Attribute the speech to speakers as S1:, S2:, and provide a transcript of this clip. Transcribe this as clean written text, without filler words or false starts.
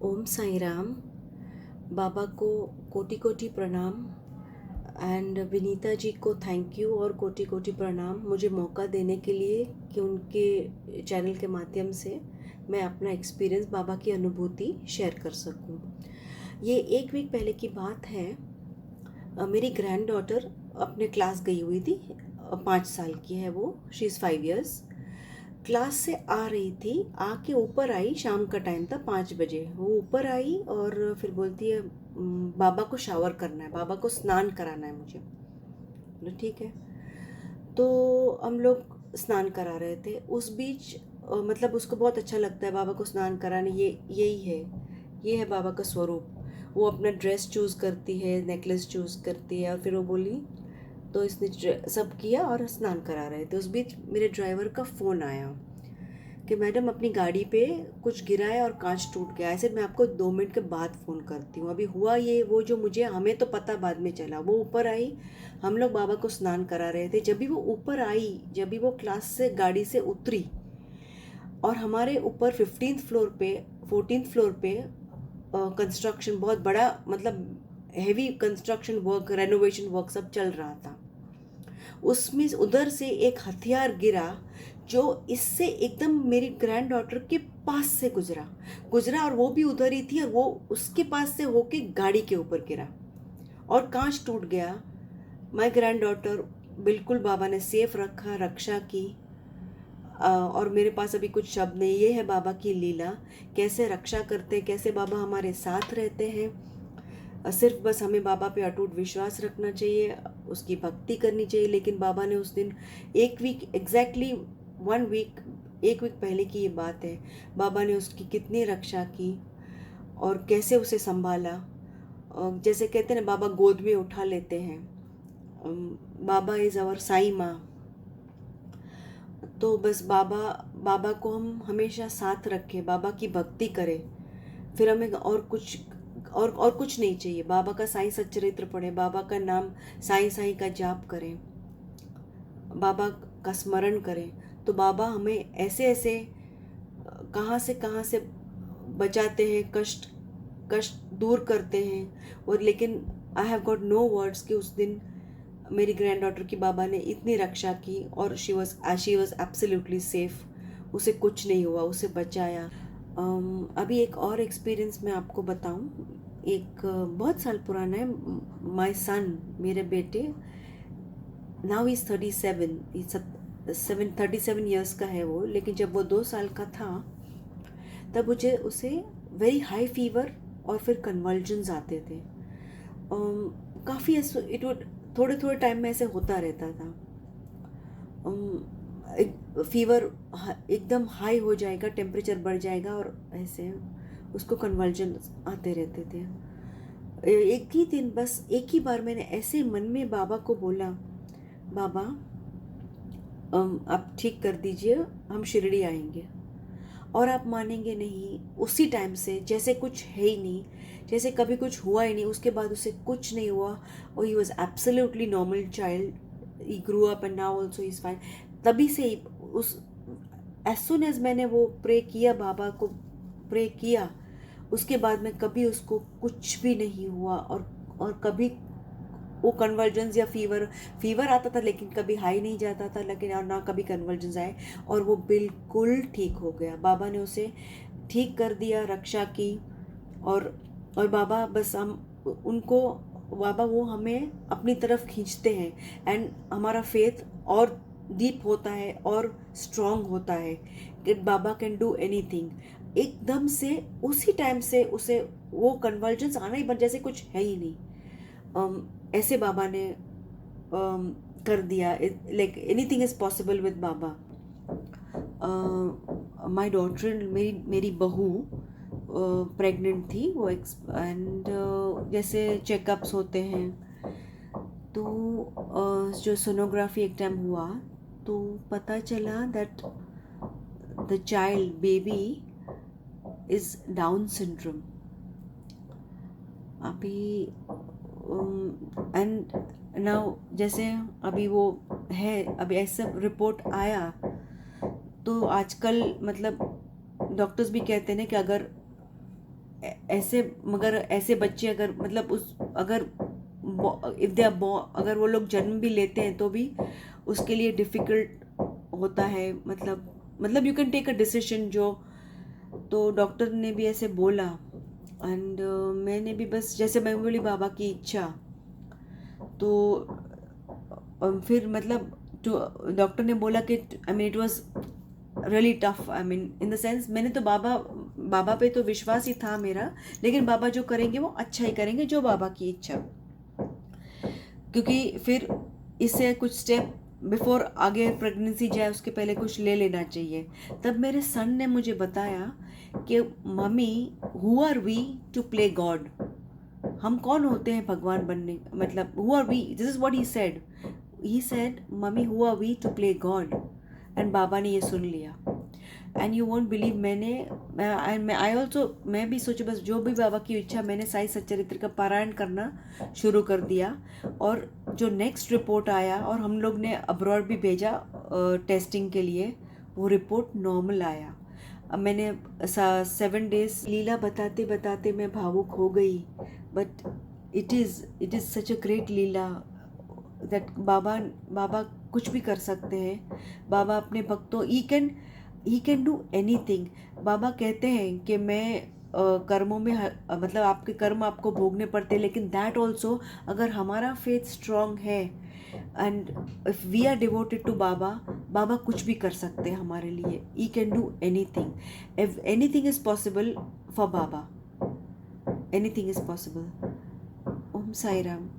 S1: ओम साई राम। बाबा को कोटि कोटि प्रणाम एंड विनीता जी को थैंक यू और कोटि कोटि प्रणाम मुझे मौका देने के लिए कि उनके चैनल के माध्यम से मैं अपना एक्सपीरियंस बाबा की अनुभूति शेयर कर सकूं। ये एक वीक पहले की बात है। मेरी ग्रैंड डॉटर अपने क्लास गई हुई थी। 5 साल की है वो, शी इज़ 5 years। क्लास से आ रही थी, आके ऊपर आई, शाम का टाइम था, 5 बजे वो ऊपर आई और फिर बोलती है बाबा को शावर करना है, बाबा को स्नान कराना है मुझे। बोले ठीक है। तो हम लोग स्नान करा रहे थे उस बीच। मतलब उसको बहुत अच्छा लगता है बाबा को स्नान कराने। ये है बाबा का स्वरूप। वो अपना ड्रेस चूज़ करती है, नेकलेस चूज़ करती है और फिर वो बोली, तो इसने सब किया और स्नान करा रहे थे। उस बीच मेरे ड्राइवर का फ़ोन आया कि मैडम अपनी गाड़ी पे कुछ गिरा है और कांच टूट गया। ऐसे मैं आपको 2 मिनट के बाद फ़ोन करती हूँ। अभी हुआ ये वो जो मुझे हमें तो पता बाद में चला। वो ऊपर आई, हम लोग बाबा को स्नान करा रहे थे। जब भी वो ऊपर आई, जब भी वो क्लास से गाड़ी से उतरी और हमारे ऊपर 15th फ्लोर पे 14th फ्लोर पे कंस्ट्रक्शन बहुत बड़ा, मतलब heavy construction work, renovation work सब चल रहा था। उसमें उधर से एक हथियार गिरा जो इससे एकदम मेरी ग्रैंड डॉटर के पास से गुजरा गुजरा और वो भी उधर ही थी और वो उसके पास से होके गाड़ी के ऊपर गिरा और कांच टूट गया। माय ग्रैंड डॉटर बिल्कुल बाबा ने सेफ रखा, रक्षा की। और मेरे पास अभी कुछ शब्द नहीं। ये है बाबा की लीला, कैसे रक्षा करते, कैसे बाबा हमारे साथ रहते हैं। सिर्फ बस हमें बाबा पे अटूट विश्वास रखना चाहिए, उसकी भक्ति करनी चाहिए। लेकिन बाबा ने उस दिन, एक वीक एग्जैक्टली 1 वीक, एक वीक पहले की ये बात है, बाबा ने उसकी कितनी रक्षा की और कैसे उसे संभाला। जैसे कहते हैं ना, बाबा गोद में उठा लेते हैं। बाबा इज़ आवर साई माँ। तो बस बाबा बाबा को हम हमेशा साथ रखें, बाबा की भक्ति करें। फिर हमें और कुछ नहीं चाहिए। बाबा का साईं सच्चरित्र पढ़ें, बाबा का नाम साईं साईं का जाप करें, बाबा का स्मरण करें। तो बाबा हमें ऐसे ऐसे कहाँ से बचाते हैं, कष्ट कष्ट दूर करते हैं। और लेकिन I have got no words कि उस दिन मेरी ग्रैंड डॉटर की बाबा ने इतनी रक्षा की और शी वॉज एब्सोल्युटली सेफ। उसे कुछ नहीं हुआ, उसे बचाया। अभी एक और एक्सपीरियंस मैं आपको बताऊं। एक बहुत साल पुराना है। माय सन, मेरे बेटे, नाउ इज़ 37 का है वो। लेकिन जब वो 2 साल का था तब उसे वेरी हाई फीवर और फिर कन्वल्जन्स आते थे। काफ़ी इट वुड थोड़े थोड़े टाइम में ऐसे होता रहता था। फीवर एकदम हाई हो जाएगा, टेम्परेचर बढ़ जाएगा और ऐसे उसको कन्वल्जन आते रहते थे। एक ही दिन, बस एक ही बार मैंने ऐसे मन में बाबा को बोला, बाबा आप ठीक कर दीजिए, हम शिरडी आएंगे। और आप मानेंगे नहीं, उसी टाइम से जैसे कुछ है ही नहीं, जैसे कभी कुछ हुआ ही नहीं। उसके बाद उसे कुछ नहीं हुआ और he was absolutely normal child. He grew up and now also is fine. तभी से ही उस एज सुन एज मैंने वो प्रे किया, बाबा को प्रे किया, उसके बाद में कभी उसको कुछ भी नहीं हुआ। और कभी वो कन्वर्जेंस या फीवर आता था लेकिन कभी हाई नहीं जाता था, लेकिन और ना कभी कन्वर्जेंस आए। और वो बिल्कुल ठीक हो गया। बाबा ने उसे ठीक कर दिया, रक्षा की। और बाबा बस हम उनको, बाबा वो हमें अपनी तरफ खींचते हैं एंड हमारा फेथ और डीप होता है और स्ट्रॉन्ग होता है कि बाबा कैन डू एनीथिंग। एकदम से उसी टाइम से उसे वो कन्वर्जेंस आना ही बन, जैसे कुछ है ही नहीं। ऐसे बाबा ने कर दिया। Like anything is possible with Baba. My daughter, मेरी बहू प्रेग्नेंट थी वो, एंड जैसे चेकअप्स होते हैं तो जो सोनोग्राफी एक टाइम हुआ तो पता चला that the child baby is down syndrome. अभी एंड नाउ जैसे अभी वो है, अभी ऐसा रिपोर्ट आया तो आजकल मतलब डॉक्टर्स भी कहते हैं कि अगर ऐसे, मगर ऐसे बच्चे अगर मतलब उस अगर इफ दे आर अगर वो लोग जन्म भी लेते हैं तो भी उसके लिए डिफ़िकल्ट होता है, मतलब you can take a decision जो, तो डॉक्टर ने भी ऐसे बोला। एंड मैंने भी बस जैसे मैं बोली बाबा की इच्छा, तो फिर मतलब डॉक्टर ने बोला कि I mean it was really tough, I mean in the sense मैंने तो बाबा पे तो विश्वास ही था मेरा, लेकिन बाबा जो करेंगे वो अच्छा ही करेंगे, जो बाबा की इच्छा। क्योंकि फिर इससे कुछ स्टेप बिफोर आगे प्रेगनेंसी जाए उसके पहले कुछ ले लेना चाहिए। तब मेरे सन ने मुझे बताया कि mummy, who are we to play god, हम कौन होते हैं भगवान बनने, मतलब who are we, this is what he said mummy, who are we to play god. And बाबा ने ये सुन लिया। एंड यू वोंट बिलीव, मैं भी सोची बस जो भी बाबा की इच्छा, मैंने साई सच्चरित्र का पारायण करना शुरू कर दिया। और जो नेक्स्ट रिपोर्ट आया, और हम लोग ने अब्रॉड भी भेजा टेस्टिंग के लिए, वो रिपोर्ट नॉर्मल आया। अब मैंने 7 डेज लीला बताते बताते मैं भावुक हो गई। But it is such a great leela that Baba कुछ भी कर सकते हैं। बाबा अपने भक्तों, he can do anything. Baba कहते हैं कि मैं कर्मों में मतलब आपके कर्म आपको भोगने पड़ते हैं, लेकिन दैट ऑल्सो अगर हमारा फेथ स्ट्रांग है and if we are devoted to Baba, Baba कुछ भी कर सकते हैं हमारे लिए। He can do anything, if anything is possible for Baba, anything is possible. Om Sai Ram.